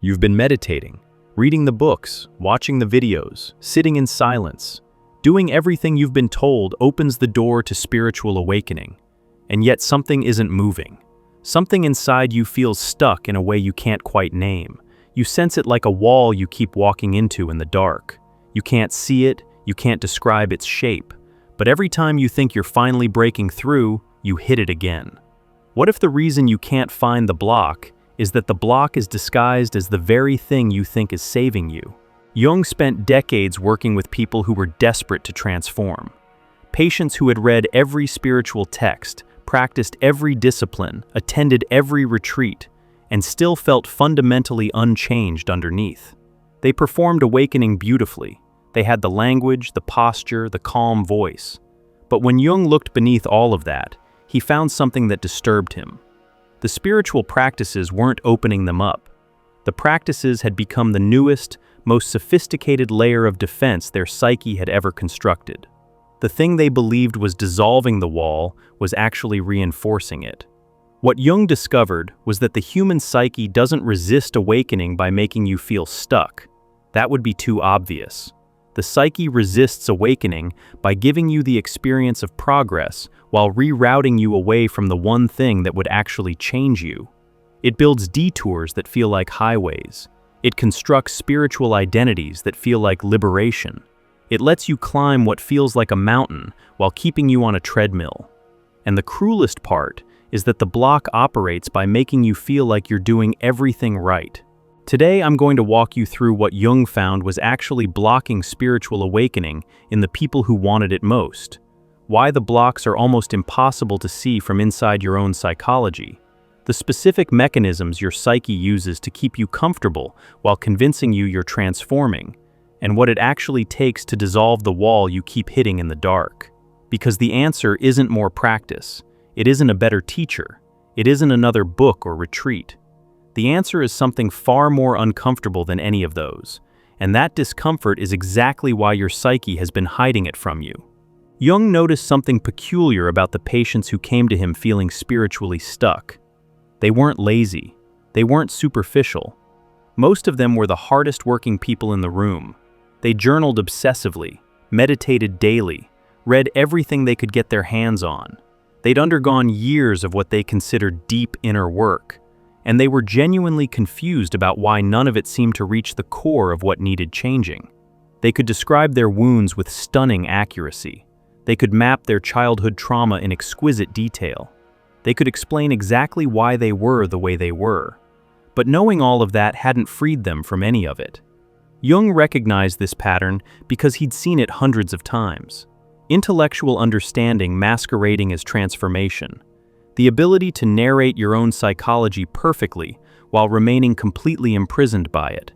You've been meditating, reading the books, watching the videos, sitting in silence. Doing everything you've been told opens the door to spiritual awakening. And yet something isn't moving. Something inside you feels stuck in a way you can't quite name. You sense it like a wall you keep walking into in the dark. You can't see it, you can't describe its shape. But every time you think you're finally breaking through, you hit it again. What if the reason you can't find the block is that the block is disguised as the very thing you think is saving you? Jung spent decades working with people who were desperate to transform. Patients who had read every spiritual text, practiced every discipline, attended every retreat, and still felt fundamentally unchanged underneath. They performed awakening beautifully. They had the language, the posture, the calm voice. But when Jung looked beneath all of that, he found something that disturbed him. The spiritual practices weren't opening them up. The practices had become the newest, most sophisticated layer of defense their psyche had ever constructed. The thing they believed was dissolving the wall was actually reinforcing it. What Jung discovered was that the human psyche doesn't resist awakening by making you feel stuck. That would be too obvious. The psyche resists awakening by giving you the experience of progress while rerouting you away from the one thing that would actually change you. It builds detours that feel like highways. It constructs spiritual identities that feel like liberation. It lets you climb what feels like a mountain while keeping you on a treadmill. And the cruelest part is that the block operates by making you feel like you're doing everything right. Today, I'm going to walk you through what Jung found was actually blocking spiritual awakening in the people who wanted it most. Why the blocks are almost impossible to see from inside your own psychology. The specific mechanisms your psyche uses to keep you comfortable while convincing you you're transforming. And what it actually takes to dissolve the wall you keep hitting in the dark. Because the answer isn't more practice. It isn't a better teacher. It isn't another book or retreat. The answer is something far more uncomfortable than any of those, and that discomfort is exactly why your psyche has been hiding it from you. Jung noticed something peculiar about the patients who came to him feeling spiritually stuck. They weren't lazy. They weren't superficial. Most of them were the hardest working people in the room. They journaled obsessively, meditated daily, read everything they could get their hands on. They'd undergone years of what they considered deep inner work. And they were genuinely confused about why none of it seemed to reach the core of what needed changing. They could describe their wounds with stunning accuracy. They could map their childhood trauma in exquisite detail. They could explain exactly why they were the way they were. But knowing all of that hadn't freed them from any of it. Jung recognized this pattern because he'd seen it hundreds of times. Intellectual understanding masquerading as transformation. The ability to narrate your own psychology perfectly while remaining completely imprisoned by it.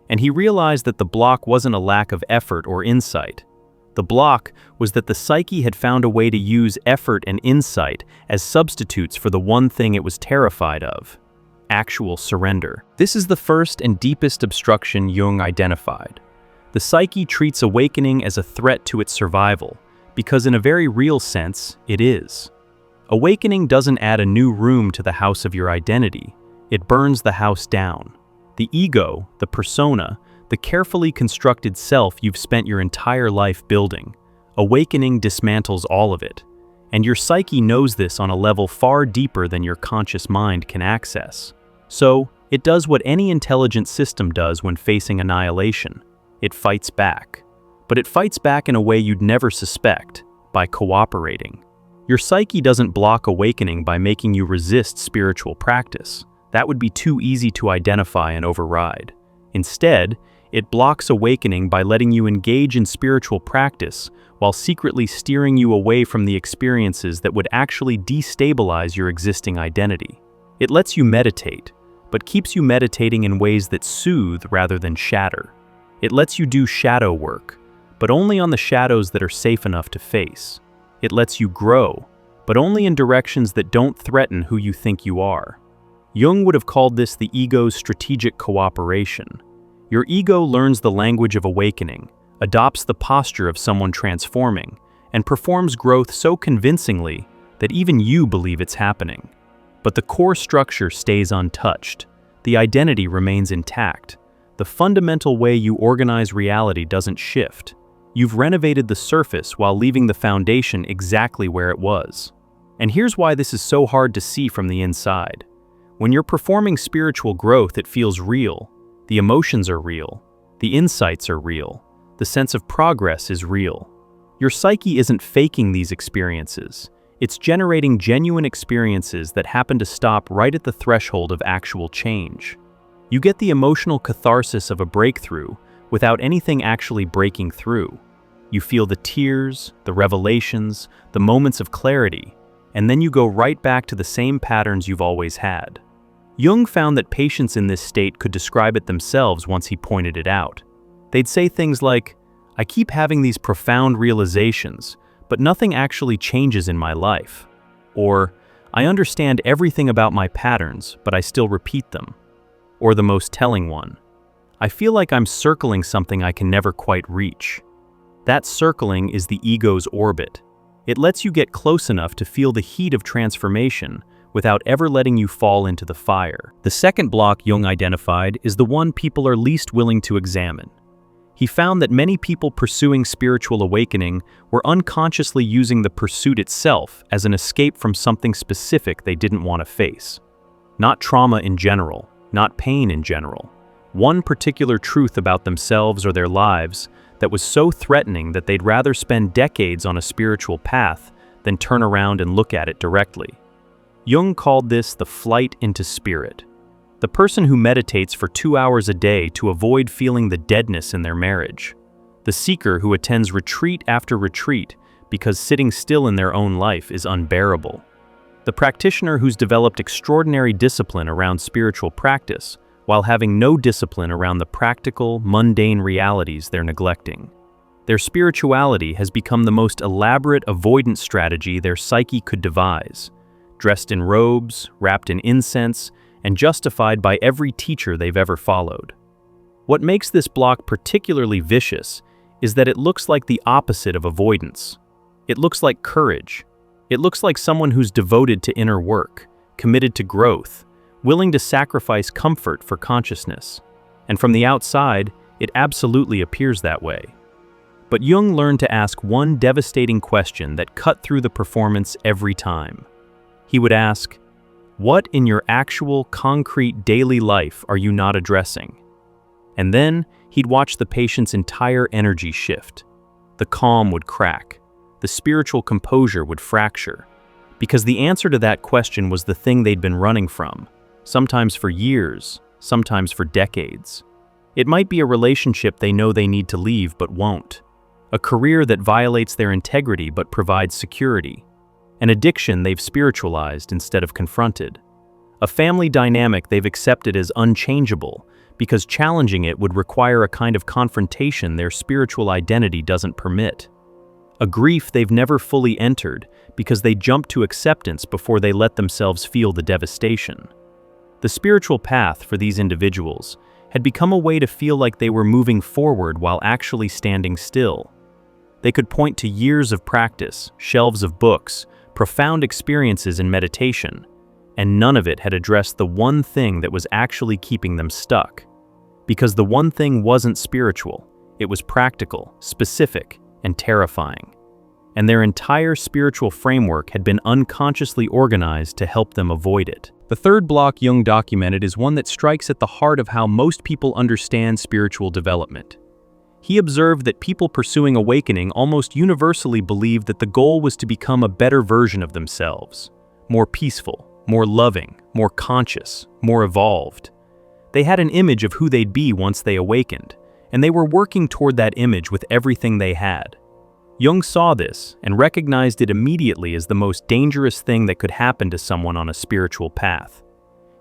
And he realized that the block wasn't a lack of effort or insight. The block was that the psyche had found a way to use effort and insight as substitutes for the one thing it was terrified of: actual surrender. This is the first and deepest obstruction Jung identified. The psyche treats awakening as a threat to its survival, because in a very real sense, it is. Awakening doesn't add a new room to the house of your identity. It burns the house down. The ego, the persona, the carefully constructed self you've spent your entire life building. Awakening dismantles all of it. And your psyche knows this on a level far deeper than your conscious mind can access. So, it does what any intelligent system does when facing annihilation. It fights back. But it fights back in a way you'd never suspect, by cooperating. Your psyche doesn't block awakening by making you resist spiritual practice. That would be too easy to identify and override. Instead, it blocks awakening by letting you engage in spiritual practice while secretly steering you away from the experiences that would actually destabilize your existing identity. It lets you meditate, but keeps you meditating in ways that soothe rather than shatter. It lets you do shadow work, but only on the shadows that are safe enough to face. It lets you grow, but only in directions that don't threaten who you think you are. Jung would have called this the ego's strategic cooperation. Your ego learns the language of awakening, adopts the posture of someone transforming, and performs growth so convincingly that even you believe it's happening. But the core structure stays untouched. The identity remains intact. The fundamental way you organize reality doesn't shift. You've renovated the surface while leaving the foundation exactly where it was. And here's why this is so hard to see from the inside. When you're performing spiritual growth, it feels real. The emotions are real. The insights are real. The sense of progress is real. Your psyche isn't faking these experiences. It's generating genuine experiences that happen to stop right at the threshold of actual change. You get the emotional catharsis of a breakthrough without anything actually breaking through. You feel the tears, the revelations, the moments of clarity, and then you go right back to the same patterns you've always had. Jung found that patients in this state could describe it themselves once he pointed it out. They'd say things like, "I keep having these profound realizations, but nothing actually changes in my life." Or, "I understand everything about my patterns, but I still repeat them." Or the most telling one, "I feel like I'm circling something I can never quite reach." That circling is the ego's orbit. It lets you get close enough to feel the heat of transformation without ever letting you fall into the fire. The second block Jung identified is the one people are least willing to examine. He found that many people pursuing spiritual awakening were unconsciously using the pursuit itself as an escape from something specific they didn't want to face. Not trauma in general, not pain in general. One particular truth about themselves or their lives that was so threatening that they'd rather spend decades on a spiritual path than turn around and look at it directly. Jung called this the flight into spirit. The person who meditates for 2 hours a day to avoid feeling the deadness in their marriage. The seeker who attends retreat after retreat because sitting still in their own life is unbearable. The practitioner who's developed extraordinary discipline around spiritual practice while having no discipline around the practical, mundane realities they're neglecting. Their spirituality has become the most elaborate avoidance strategy their psyche could devise, dressed in robes, wrapped in incense, and justified by every teacher they've ever followed. What makes this block particularly vicious is that it looks like the opposite of avoidance. It looks like courage. It looks like someone who's devoted to inner work, committed to growth, willing to sacrifice comfort for consciousness. And from the outside, it absolutely appears that way. But Jung learned to ask one devastating question that cut through the performance every time. He would ask, "What in your actual, concrete daily life are you not addressing?" And then he'd watch the patient's entire energy shift. The calm would crack. The spiritual composure would fracture. Because the answer to that question was the thing they'd been running from, sometimes for years, sometimes for decades. It might be a relationship they know they need to leave but won't. A career that violates their integrity but provides security. An addiction they've spiritualized instead of confronted. A family dynamic they've accepted as unchangeable because challenging it would require a kind of confrontation their spiritual identity doesn't permit. A grief they've never fully entered because they jumped to acceptance before they let themselves feel the devastation. The spiritual path for these individuals had become a way to feel like they were moving forward while actually standing still. They could point to years of practice, shelves of books, profound experiences in meditation, and none of it had addressed the one thing that was actually keeping them stuck. Because the one thing wasn't spiritual, it was practical, specific, and terrifying. And their entire spiritual framework had been unconsciously organized to help them avoid it. The third block Jung documented is one that strikes at the heart of how most people understand spiritual development. He observed that people pursuing awakening almost universally believed that the goal was to become a better version of themselves, more peaceful, more loving, more conscious, more evolved. They had an image of who they'd be once they awakened, and they were working toward that image with everything they had. Jung saw this and recognized it immediately as the most dangerous thing that could happen to someone on a spiritual path.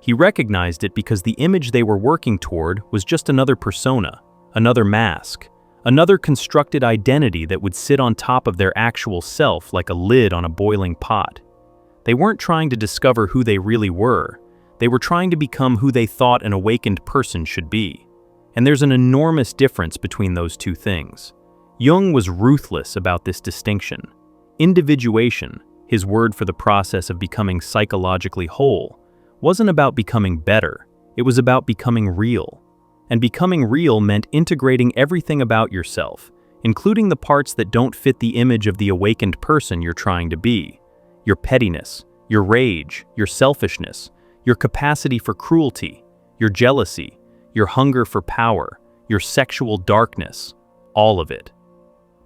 He recognized it because the image they were working toward was just another persona, another mask, another constructed identity that would sit on top of their actual self like a lid on a boiling pot. They weren't trying to discover who they really were. They were trying to become who they thought an awakened person should be. And there's an enormous difference between those two things. Jung was ruthless about this distinction. Individuation, his word for the process of becoming psychologically whole, wasn't about becoming better. It was about becoming real. And becoming real meant integrating everything about yourself, including the parts that don't fit the image of the awakened person you're trying to be. Your pettiness, your rage, your selfishness, your capacity for cruelty, your jealousy, your hunger for power, your sexual darkness, all of it.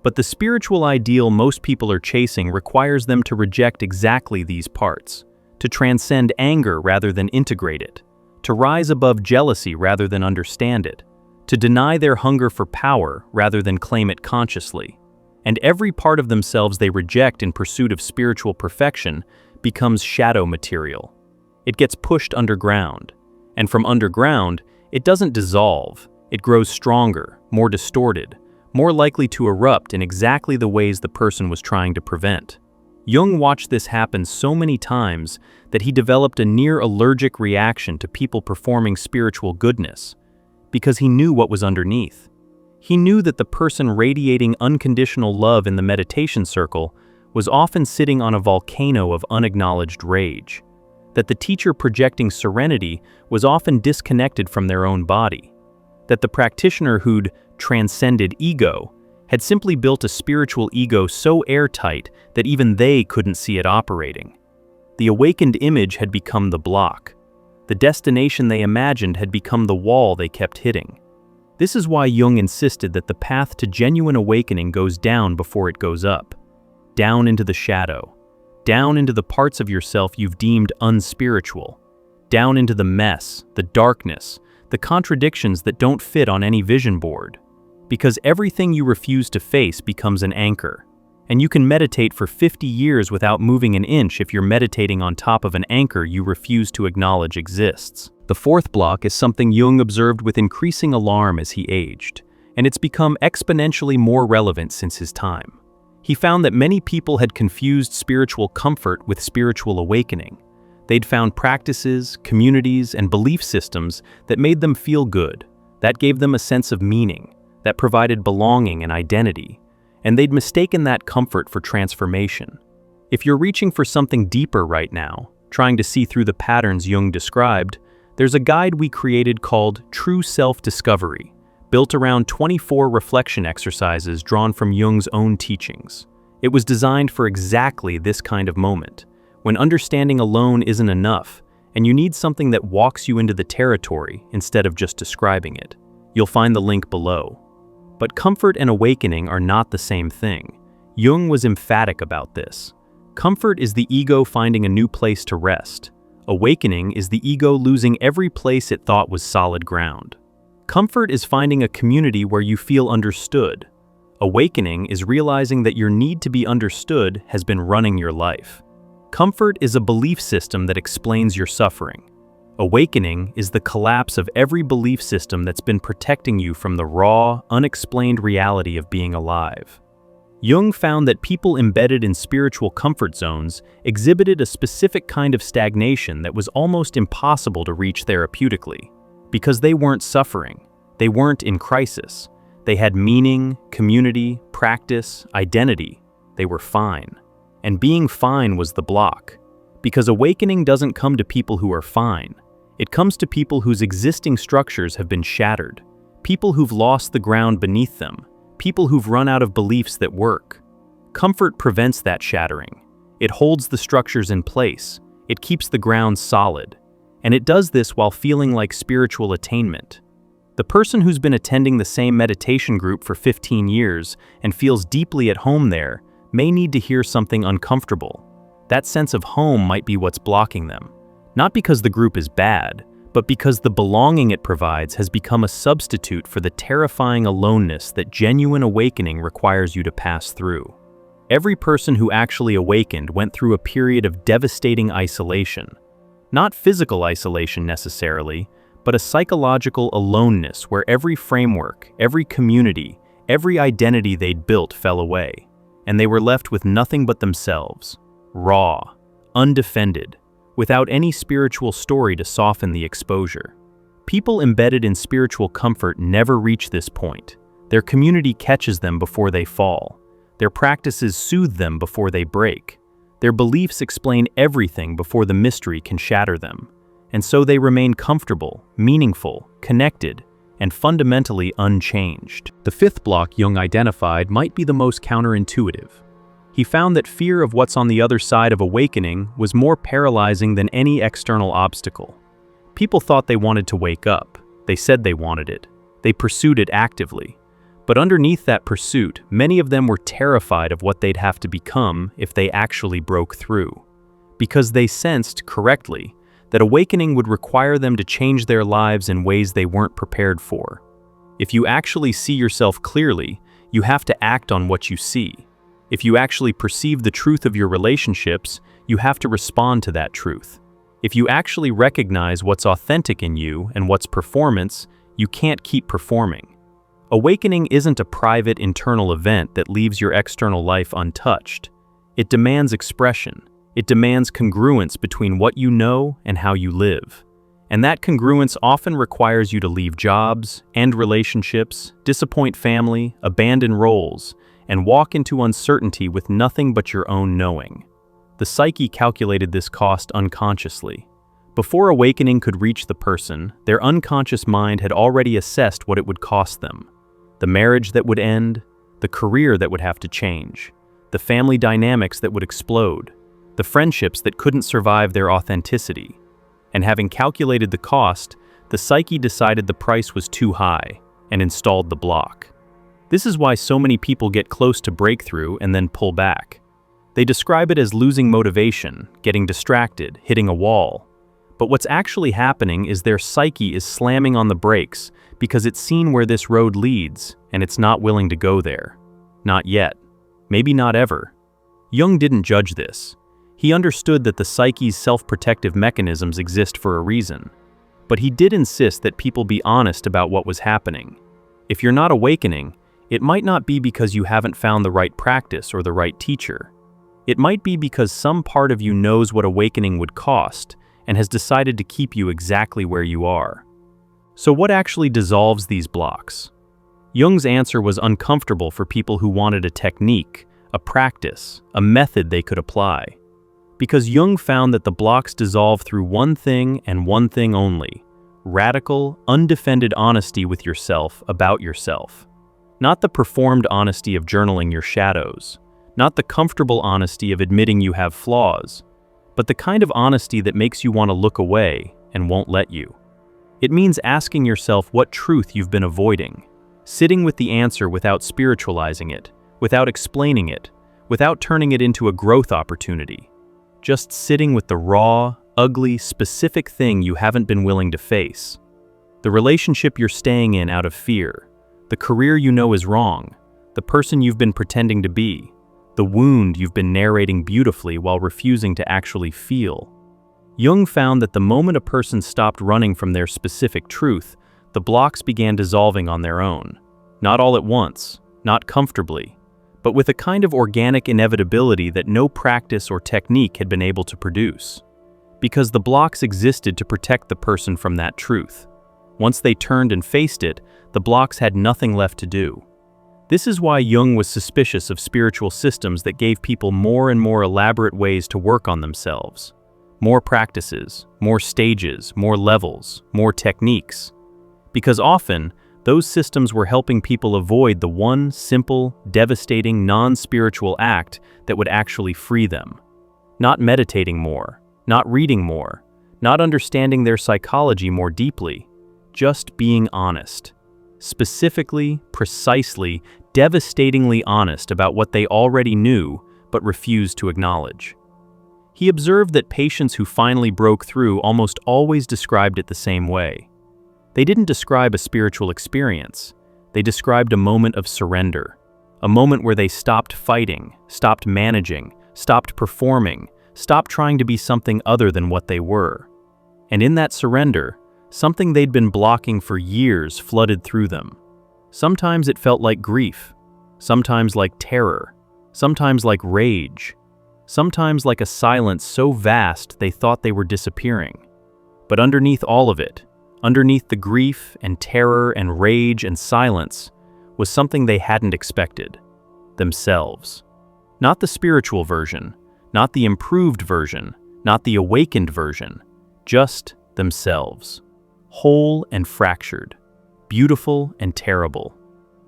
But the spiritual ideal most people are chasing requires them to reject exactly these parts, to transcend anger rather than integrate it, to rise above jealousy rather than understand it, to deny their hunger for power rather than claim it consciously. And every part of themselves they reject in pursuit of spiritual perfection becomes shadow material. It gets pushed underground, and from underground, it doesn't dissolve, it grows stronger, more distorted, more likely to erupt in exactly the ways the person was trying to prevent. Jung watched this happen so many times that he developed a near allergic reaction to people performing spiritual goodness, because he knew what was underneath. He knew that the person radiating unconditional love in the meditation circle was often sitting on a volcano of unacknowledged rage, that the teacher projecting serenity was often disconnected from their own body, that the practitioner who'd transcended ego had simply built a spiritual ego so airtight that even they couldn't see it operating. The awakened image had become the block. The destination they imagined had become the wall they kept hitting. This is why Jung insisted that the path to genuine awakening goes down before it goes up, down into the shadow, down into the parts of yourself you've deemed unspiritual, down into the mess, the darkness, the contradictions that don't fit on any vision board. Because everything you refuse to face becomes an anchor. And you can meditate for 50 years without moving an inch if you're meditating on top of an anchor you refuse to acknowledge exists. The fourth block is something Jung observed with increasing alarm as he aged, and it's become exponentially more relevant since his time. He found that many people had confused spiritual comfort with spiritual awakening. They'd found practices, communities, and belief systems that made them feel good, that gave them a sense of meaning, that provided belonging and identity, and they'd mistaken that comfort for transformation. If you're reaching for something deeper right now, trying to see through the patterns Jung described, there's a guide we created called True Self-Discovery, built around 24 reflection exercises drawn from Jung's own teachings. It was designed for exactly this kind of moment, when understanding alone isn't enough, and you need something that walks you into the territory instead of just describing it. You'll find the link below. But comfort and awakening are not the same thing. Jung was emphatic about this. Comfort is the ego finding a new place to rest. Awakening is the ego losing every place it thought was solid ground. Comfort is finding a community where you feel understood. Awakening is realizing that your need to be understood has been running your life. Comfort is a belief system that explains your suffering. Awakening is the collapse of every belief system that's been protecting you from the raw, unexplained reality of being alive. Jung found that people embedded in spiritual comfort zones exhibited a specific kind of stagnation that was almost impossible to reach therapeutically, because they weren't suffering, they weren't in crisis. They had meaning, community, practice, identity. They were fine. And being fine was the block. Because awakening doesn't come to people who are fine. It comes to people whose existing structures have been shattered, people who've lost the ground beneath them, people who've run out of beliefs that work. Comfort prevents that shattering. It holds the structures in place. It keeps the ground solid. And it does this while feeling like spiritual attainment. The person who's been attending the same meditation group for 15 years and feels deeply at home there may need to hear something uncomfortable. That sense of home might be what's blocking them. Not because the group is bad, but because the belonging it provides has become a substitute for the terrifying aloneness that genuine awakening requires you to pass through. Every person who actually awakened went through a period of devastating isolation. Not physical isolation necessarily, but a psychological aloneness where every framework, every community, every identity they'd built fell away, and they were left with nothing but themselves, raw, undefended, without any spiritual story to soften the exposure. People embedded in spiritual comfort never reach this point. Their community catches them before they fall. Their practices soothe them before they break. Their beliefs explain everything before the mystery can shatter them. and so they remain comfortable, meaningful, connected, and fundamentally unchanged. The fifth block Jung identified might be the most counterintuitive. He found that fear of what's on the other side of awakening was more paralyzing than any external obstacle. People thought they wanted to wake up. They said they wanted it. They pursued it actively. But underneath that pursuit, many of them were terrified of what they'd have to become if they actually broke through. Because they sensed, correctly, that awakening would require them to change their lives in ways they weren't prepared for. If you actually see yourself clearly, you have to act on what you see. If you actually perceive the truth of your relationships, you have to respond to that truth. If you actually recognize what's authentic in you and what's performance, you can't keep performing. Awakening isn't a private internal event that leaves your external life untouched. It demands expression. It demands congruence between what you know and how you live. And that congruence often requires you to leave jobs, end relationships, disappoint family, abandon roles, and walk into uncertainty with nothing but your own knowing. The psyche calculated this cost unconsciously. Before awakening could reach the person, their unconscious mind had already assessed what it would cost them. The marriage that would end, the career that would have to change, the family dynamics that would explode, the friendships that couldn't survive their authenticity. And having calculated the cost, the psyche decided the price was too high and installed the block. This is why so many people get close to breakthrough and then pull back. They describe it as losing motivation, getting distracted, hitting a wall. But what's actually happening is their psyche is slamming on the brakes because it's seen where this road leads and it's not willing to go there. Not yet. Maybe not ever. Jung didn't judge this. He understood that the psyche's self-protective mechanisms exist for a reason. But he did insist that people be honest about what was happening. If you're not awakening, it might not be because you haven't found the right practice or the right teacher. It might be because some part of you knows what awakening would cost and has decided to keep you exactly where you are. So what actually dissolves these blocks? Jung's answer was uncomfortable for people who wanted a technique, a practice, a method they could apply. Because Jung found that the blocks dissolve through one thing and one thing only: radical, undefended honesty with yourself about yourself. Not the performed honesty of journaling your shadows, not the comfortable honesty of admitting you have flaws, but the kind of honesty that makes you want to look away and won't let you. It means asking yourself what truth you've been avoiding, sitting with the answer without spiritualizing it, without explaining it, without turning it into a growth opportunity. Just sitting with the raw, ugly, specific thing you haven't been willing to face. The relationship you're staying in out of fear, the career you know is wrong, the person you've been pretending to be, the wound you've been narrating beautifully while refusing to actually feel. Jung found that the moment a person stopped running from their specific truth, the blocks began dissolving on their own. Not all at once, not comfortably, but with a kind of organic inevitability that no practice or technique had been able to produce. Because the blocks existed to protect the person from that truth. Once they turned and faced it, the blocks had nothing left to do. This is why Jung was suspicious of spiritual systems that gave people more and more elaborate ways to work on themselves. More practices, more stages, more levels, more techniques. Because often, those systems were helping people avoid the one simple, devastating, non-spiritual act that would actually free them. Not meditating more, not reading more, not understanding their psychology more deeply, just being honest. Specifically, precisely, devastatingly honest about what they already knew but refused to acknowledge. He observed that patients who finally broke through almost always described it the same way. They didn't describe a spiritual experience. They described a moment of surrender, a moment where they stopped fighting, stopped managing, stopped performing, stopped trying to be something other than what they were. And in that surrender, something they'd been blocking for years flooded through them. Sometimes it felt like grief, sometimes like terror, sometimes like rage, sometimes like a silence so vast they thought they were disappearing. But underneath all of it, underneath the grief and terror and rage and silence, was something they hadn't expected: themselves. Not the spiritual version, not the improved version, not the awakened version, just themselves. Whole and fractured. Beautiful and terrible.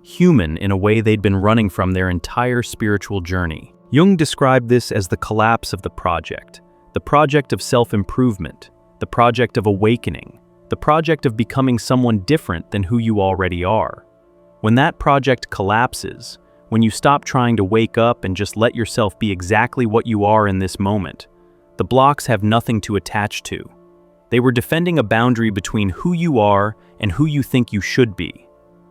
Human in a way they'd been running from their entire spiritual journey. Jung described this as the collapse of the project of self-improvement, the project of awakening, the project of becoming someone different than who you already are. When that project collapses, when you stop trying to wake up and just let yourself be exactly what you are in this moment, the blocks have nothing to attach to. They were defending a boundary between who you are and who you think you should be.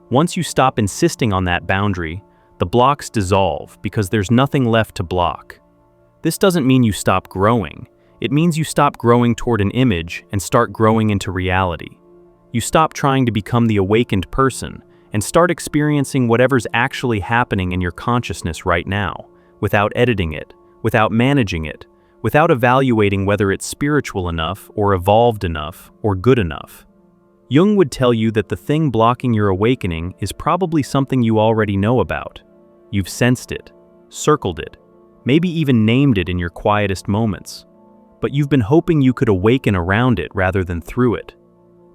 Once you stop insisting on that boundary, the blocks dissolve because there's nothing left to block. This doesn't mean you stop growing. It means you stop growing toward an image and start growing into reality. You stop trying to become the awakened person and start experiencing whatever's actually happening in your consciousness right now, without editing it, without managing it, without evaluating whether it's spiritual enough or evolved enough or good enough. Jung would tell you that the thing blocking your awakening is probably something you already know about. You've sensed it, circled it, maybe even named it in your quietest moments. But you've been hoping you could awaken around it rather than through it.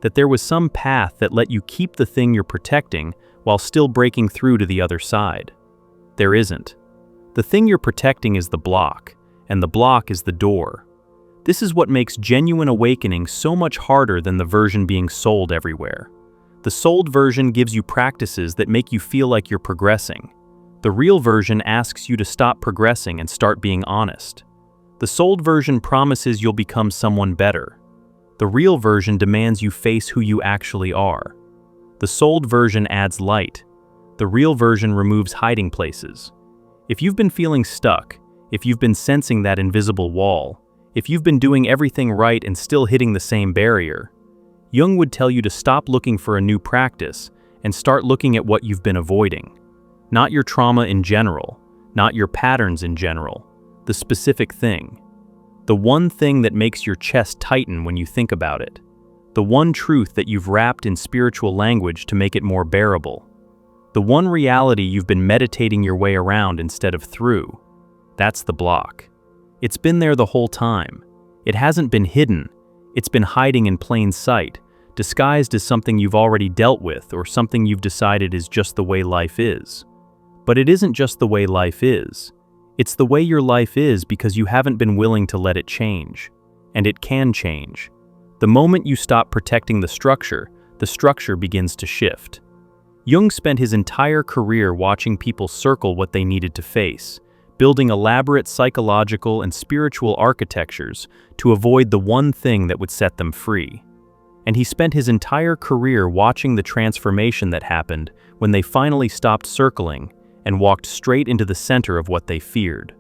That there was some path that let you keep the thing you're protecting while still breaking through to the other side. There isn't. The thing you're protecting is the block, and the block is the door. This is what makes genuine awakening so much harder than the version being sold everywhere. The sold version gives you practices that make you feel like you're progressing. The real version asks you to stop progressing and start being honest. The sold version promises you'll become someone better. The real version demands you face who you actually are. The sold version adds light. The real version removes hiding places. If you've been feeling stuck, if you've been sensing that invisible wall, if you've been doing everything right and still hitting the same barrier, Jung would tell you to stop looking for a new practice and start looking at what you've been avoiding. Not your trauma in general, not your patterns in general, the specific thing. The one thing that makes your chest tighten when you think about it. The one truth that you've wrapped in spiritual language to make it more bearable. The one reality you've been meditating your way around instead of through. That's the block. It's been there the whole time. It hasn't been hidden. It's been hiding in plain sight, disguised as something you've already dealt with or something you've decided is just the way life is. But it isn't just the way life is. It's the way your life is because you haven't been willing to let it change. And it can change. The moment you stop protecting the structure begins to shift. Jung spent his entire career watching people circle what they needed to face, building elaborate psychological and spiritual architectures to avoid the one thing that would set them free. And he spent his entire career watching the transformation that happened when they finally stopped circling and walked straight into the center of what they feared.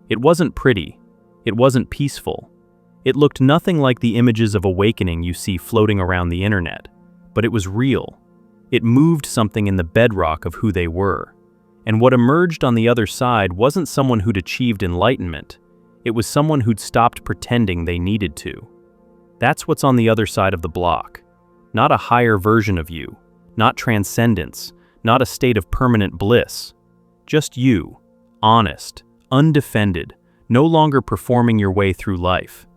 It wasn't pretty. It wasn't peaceful. It looked nothing like the images of awakening you see floating around the internet, but it was real. It moved something in the bedrock of who they were. And what emerged on the other side wasn't someone who'd achieved enlightenment. It was someone who'd stopped pretending they needed to. That's what's on the other side of the block. Not a higher version of you, not transcendence, not a state of permanent bliss. Just you, honest, undefended, no longer performing your way through life.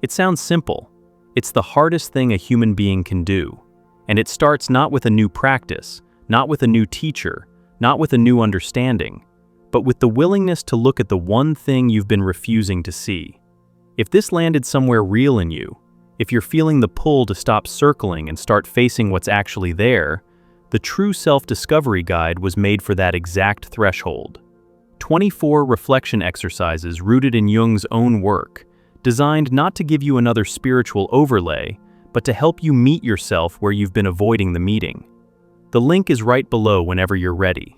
It sounds simple. It's the hardest thing a human being can do. And it starts not with a new practice, not with a new teacher, not with a new understanding, but with the willingness to look at the one thing you've been refusing to see. If this landed somewhere real in you, if you're feeling the pull to stop circling and start facing what's actually there, the true self-discovery guide was made for that exact threshold. 24 reflection exercises rooted in Jung's own work, designed not to give you another spiritual overlay, but to help you meet yourself where you've been avoiding the meeting. The link is right below whenever you're ready.